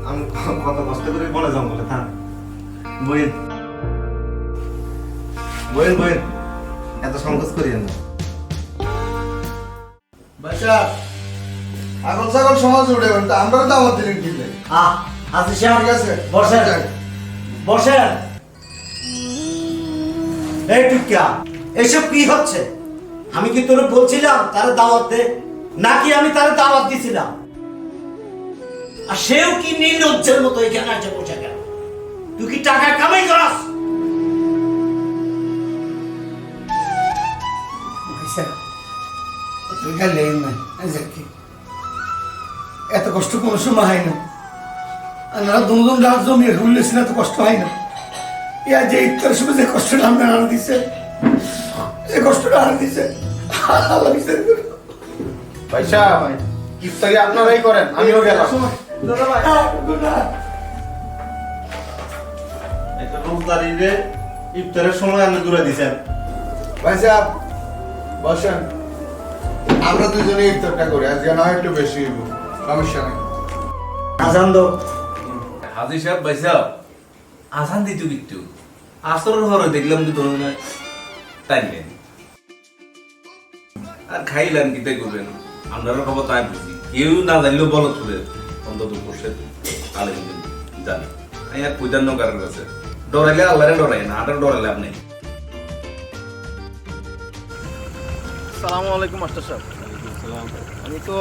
আমি কত কষ্ট করে বলে যাবো বলে থাক বইন বইন বইন এত সংকোচ করিয়েন না বাচ্চা এখন সকল সমাজ উঠে গেল তা আমরা তো আমার দিলেন দিলে আসি সাহেব ঠিক আছে বসেন বসেন। এই টুকিয়া এসব কি হচ্ছে? আমি কি তোরে বলছিলাম তার দাওয়াত দে, নাকি আমি তার দাওয়াত দিছিলাম? আর সেও কি নির্লজ্জের মতো এখানে আছে বসে গেল। তুই কি টাকা কামাই করাস? এত কষ্ট কোনো সময় হয় না। আমরা দুজন রাত জমিয়ে ঘুরলেছি না, তো কষ্ট হয় না। ইয়া যে ইফতারের সময় যে কষ্টটা আমরা আনা দিছে, যে কষ্টটা আনা দিছে আল্লাহ বিচার করুন। পয়সা ইফতারি আপনারাই করেন, আমিও গেলাম। একটা রোজদারিরে ইফতারের সময় আপনি দূরে দিছেন পয়সা বসেন, আমরা দুজনে ইফতারটা করি, আজকে না হয় একটু বেশি হইব, সমস্যা নেই। আজান দো। হাজি সাহেব ভাইসা আসান দিত কিন্তু আসরের হরে দেখলাম যে ধরুন টাইম নেই আর খাইলেন কিতে করবেন আপনারা খবর তাই বুঝি কেউ না জানলেও বলো তুলে অন্তত বসে আলে জানি আমি আর পূজার নৌকার কাছে ডরাইলে আল্লাহরে ডরাই না আটার ডরাইলে আপনি আসসালামু আলাইকুম মাস্টার সাহেব। আমি তো